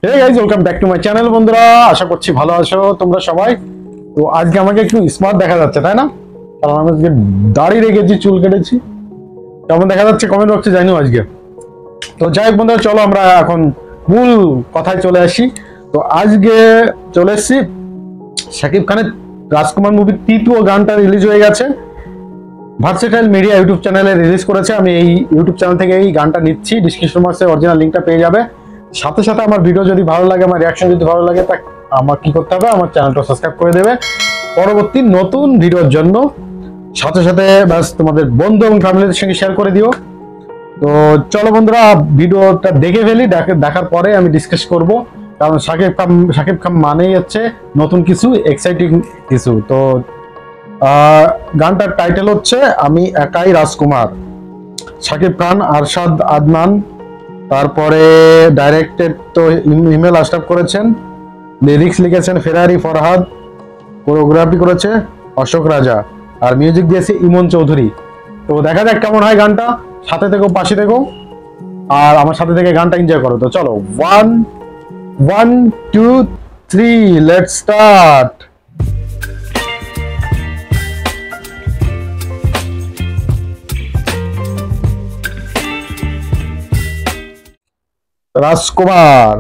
Hey guys, welcome back to my channel. বন্ধুরা, আশা করছি ভালো আছো তোমরা সবাই। তো আজকে আমাকে একটু স্মার্ট দেখা যাচ্ছে, তাই না? কারণ আমি আজকে দাড়ি রেখেছি, চুল কেটেছি। কেমন দেখা যাচ্ছে কমেন্ট বক্সে জানিও আজকে। তো যাই হোক বন্ধুরা, চলো আমরা এখন মূল কথায় চলে আসি। তো আজকে চলে এসেছি, শাকিব খানের রাজকুমার মুভির তৃতীয় গানটা রিলিজ হয়ে গেছে। ভার্সেটাইল মিডিয়া ইউটিউব চ্যানেলে রিলিজ করেছে। আমি এই ইউটিউব চ্যানেল থেকে এই গানটা নিচ্ছি। ডিসক্রিপশন বক্সে অরিজিনাল লিঙ্কটা পেয়ে যাবে। সাথে সাথে আমার ভিডিও যদি ভালো লাগে, আমার রিয়াকশন যদি ভালো লাগে, তা আমার কি করতে হবে, আমার চ্যানেলটা সাবস্ক্রাইব করে দেবে পরবর্তী নতুন ভিডিওর জন্য। সাথে সাথে ব্যাস তোমাদের বন্ধু এবং ফ্যামিলিদের সঙ্গে শেয়ার করে দিও। তো চলো বন্ধুরা, ভিডিওটা দেখে ফেলি। দেখার পরে আমি ডিসকাস করব, কারণ শাকিব খান মানেই হচ্ছে নতুন কিছু, এক্সাইটিং কিছু। তো গানটার টাইটেল হচ্ছে আমি একাই রাজকুমার। শাকিব খান, আরশাদ আদনান, তারপরে ডাইরেক্টেড তো ইমেল আশরাফ করেছেন, লিরিক্স লিখেছেন ফেরারি ফরহাদ, কোরিওগ্রাফি করেছে অশোক রাজা, আর মিউজিক দিয়েছে ইমন চৌধুরী। তো দেখা যাক কেমন হয় গানটা। সাথে থেকো, পাশে থেকো, আর আমার সাথে থেকে গানটা এনজয় করো। তো চলো, 1 2 3 লেটস স্টার্ট। রাজকুমার।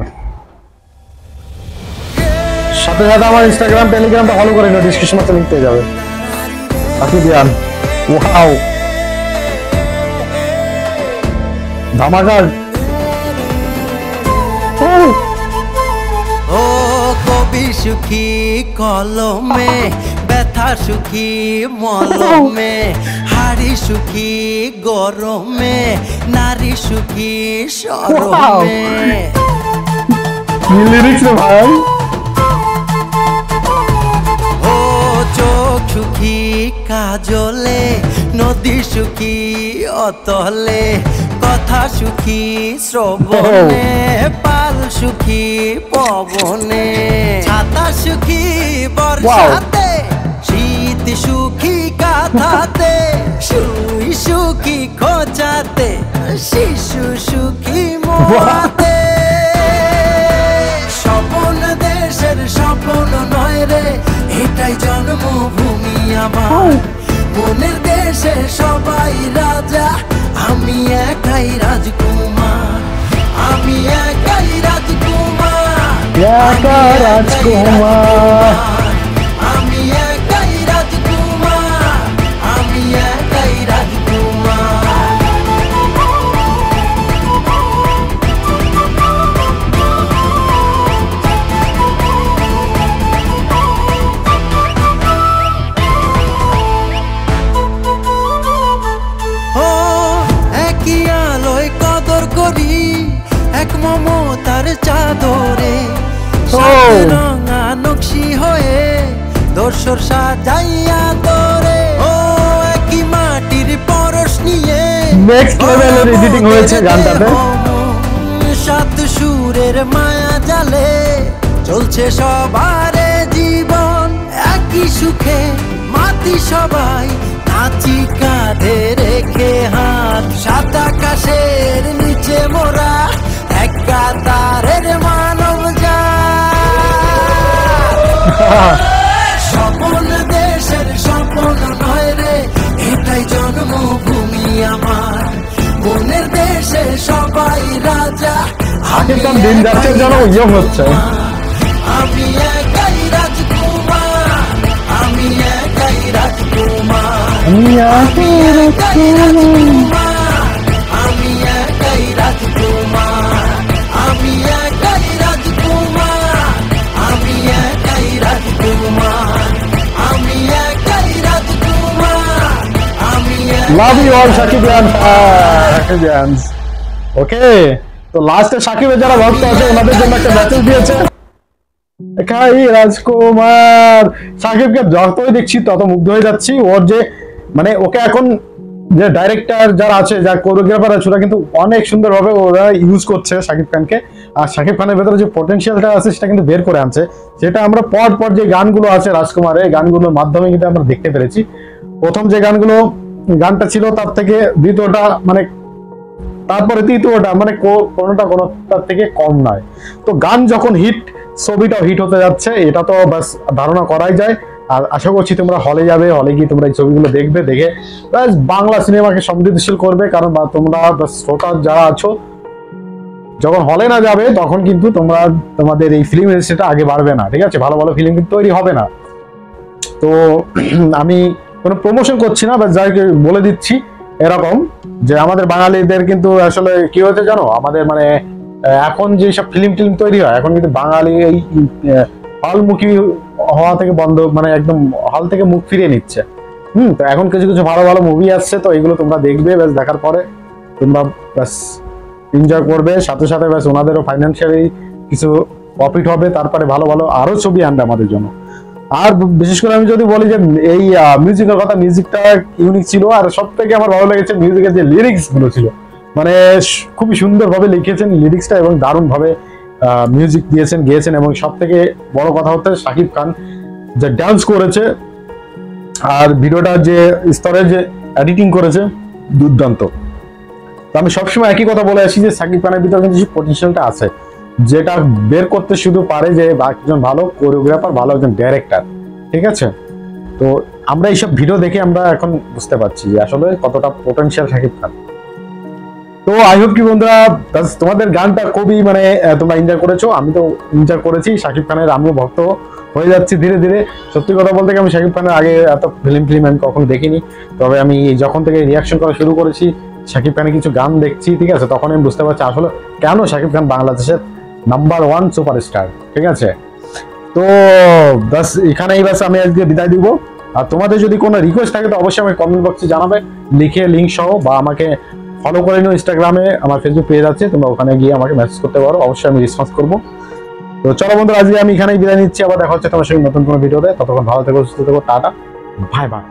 সাথে সাথে আমার ইনস্টাগ্রাম টেলিগ্রামটা ফলো করে নিও, ডিসক্রিপশন বক্সে লিংক পেয়ে যাবে। আপনি দিয়ান, ওয়াও, ধামাকা। ও কবি সুখী কলমে, ব্যথা সুখী মলমে, হাড়ি সুখী গরমে, নারী সুখী সরমে। লিরিক্স রে ভাই। ও চোখ সুখী কাজলে, নদী সুখী অতলে, কথা সুখী শ্রবণে, পাল সুখী পবনে, ছাতা সুখী বর্ষাতে, শীত সুখী কাঁথাতে, সুই সুখী খোঁজাতে, শিশু সুখী মোয়াতে। স্বপন দেশের স্বপন নয় রে, এটাই জন্মভূমি আমার। মনের দেশে সবাই রাজা, আমি একাই রাজকুমার, আমি একাই রাজকুমার, একা রাজকুমার। আমি একাই রাজকুমার, আমি একাই রাজকুমার। ও একই আলোয় কদর করি, এক মমতার চাদরে, সাথে রঙা নকশি হয়ে দর্শর সাজাইয়া তোরে। ও একই মাটির পরশ নিয়ে নেক্সট লেভেলের এডিটিং হয়েছে গানটাতে। সাত সুরের মায়া জালে চলছে সবারে জীবন, একই সুখে মাতি সবাই, নাচি কাঁধে রেখে হাত, সাত আকাশের নিচে মোরা এক কাতারের মানব জাত। স্বপন দেশের স্বপন নয় রে, এটাই জন্মভূমি আমার। মনের দেশে সবাই রাজা, শাকিব খান দিন যাচ্ছে যেন ইয়ং হচ্ছে। আমি একাই রাজকুমার, আমি একাই রাজকুমার, আমি একাই রাজকুমার, আমি একাই রাজকুমার, আমি একাই রাজকুমার, আমি একাই রাজকুমার, আমি একাই রাজকুমার, আমি love you all Shakib Khan. ওকে, তো লাস্টে শাকিবের যারা ভক্ত আছে ওনাদের জন্য একটা মেসেজ দিয়েছে, একাই রাজকুমার। শাকিবকে যতই দেখছি তত মুগ্ধ হয়ে যাচ্ছি। ওর যে মানে ওকে এখন যে ডাইরেক্টর যারা আছে, যারা কোরিওগ্রাফার আছে, ওরা কিন্তু অনেক সুন্দরভাবে ওরা ইউজ করছে শাকিব খানকে। আর শাকিব খানের ভেতরে যে পটেনশিয়ালটা আছে সেটা কিন্তু বের করে আনছে। সেটা আমরা পর পর যে গানগুলো আছে রাজকুমারের, এই গানগুলোর মাধ্যমে কিন্তু আমরা দেখতে পেরেছি। প্রথম যে গানটা ছিল তার থেকে দ্বিতীয়টা মানে তারপরে তৃতীয়টা, মানে কোনোটা কোনোটার থেকে কম নয়। তো গান যখন হিট, ছবিটাও হিট হতে যাচ্ছে, এটা তো ব্যাস ধারণা করাই যায়। আর আশা করছি তোমরা হলে যাবে, হলে গিয়ে তোমরা এই ছবিগুলো দেখবে, দেখে ব্যাস বাংলা সিনেমাকে সমৃদ্ধিশীল করবে। কারণ তোমরা শ্রোতা যারা আছো, যখন হলে না যাবে তখন কিন্তু তোমাদের এই ফিল্ম ইন্ডাস্ট্রিটা আগে বাড়বে না, ঠিক আছে? ভালো ভালো ফিল্ম কিন্তু তৈরি হবে না। তো আমি কোনো প্রমোশন করছি না, বাট যাই বলে দিচ্ছি এরকম যে আমাদের বাঙালিদের কিন্তু আসলে কি হয়েছে জানো, আমাদের মানে এখন যে সব ফিল্ম তৈরি হয়, এখন কিন্তু বাঙালি এই হলমুখী হওয়া থেকে বন্ধ, মানে একদম হল থেকে মুখ ফিরিয়ে নিচ্ছে। তো এখন কিছু কিছু ভালো ভালো মুভি আসছে, তো এগুলো তোমরা দেখবে, ব্যাস দেখার পরে তোমরা ব্যাস এনজয় করবে, সাথে সাথে ব্যাস ওনাদেরও ফাইন্যান্সিয়ালি কিছু প্রফিট হবে, তারপরে ভালো ভালো আরো ছবি আনবে আমাদের জন্য। আর বিশেষ করে আমি যদি বলি যে এই মিউজিকের কথা, মিউজিকটা ইউনিক ছিল। আর সব থেকে আমার ভালো লেগেছে মিউজিকের যে লিরিক্স গুলো ছিল, মানে খুবই সুন্দরভাবে লিখেছেন লিরিক্সটা এবং দারুণ ভাবে মিউজিক দিয়েছেন, গেয়েছেন। এবং সব থেকে বড় কথা হচ্ছে শাকিব খান যে ডান্স করেছে আর ভিডিওটা যে স্তরে যে এডিটিং করেছে, দুর্দান্ত। তো আমি সবসময় একই কথা বলে আসি যে শাকিব খানের ভিতরে কিন্তু পটেনশিয়ালটা আছে, যেটা বের করতে শুধু পারে যে একজন ভালো কোরিওগ্রাফার, ভালো একজন ডাইরেক্টর, ঠিক আছে? তো আমরা এইসব ভিডিও দেখে আমরা এখন বুঝতে পারছি যে আসলে কতটা পটেনশিয়াল শাকিব খান। তো আই হোপ কি বন্ধুরা তোমাদের গানটা খুবই মানে তোমরা এনজয় করেছো, আমি তো এনজয় করেছি। শাকিব খানের আমিও ভক্ত হয়ে যাচ্ছি ধীরে ধীরে। সত্যি কথা বলতে আমি শাকিব খানের আগে এত ফিল্ম আমি কখনো দেখিনি, তবে আমি যখন থেকে রিয়াকশন করা শুরু করেছি, শাকিব খানের কিছু গান দেখছি, ঠিক আছে, তখন আমি বুঝতে পারছি আসলে কেন শাকিব খান বাংলাদেশের নাম্বার 1 সুপারস্টার, ঠিক আছে? তো বাস এখানেই বাস আমি আজকে বিদায় দিব। আর তোমাদের যদি কোনো রিকোয়েস্ট থাকে তো অবশ্যই আমাকে কমেন্ট বক্সে জানাবে, লিখে লিঙ্ক সহ, বা আমাকে ফলো করে নিও ইনস্টাগ্রামে, আমার ফেসবুক পেজ আছে, তোমরা ওখানে গিয়ে আমাকে মেসেজ করতে পারো, অবশ্যই আমি রেসপন্স করবো। তো চলো বন্ধুরা, আজকে আমি এখানেই বিদায় নিচ্ছি, আবার দেখা হচ্ছে তোমার সঙ্গে নতুন কোনো ভিডিওতে। ততক্ষণ ভালো থেকো, সুস্থ থেকো, টাটা, বাই বাই।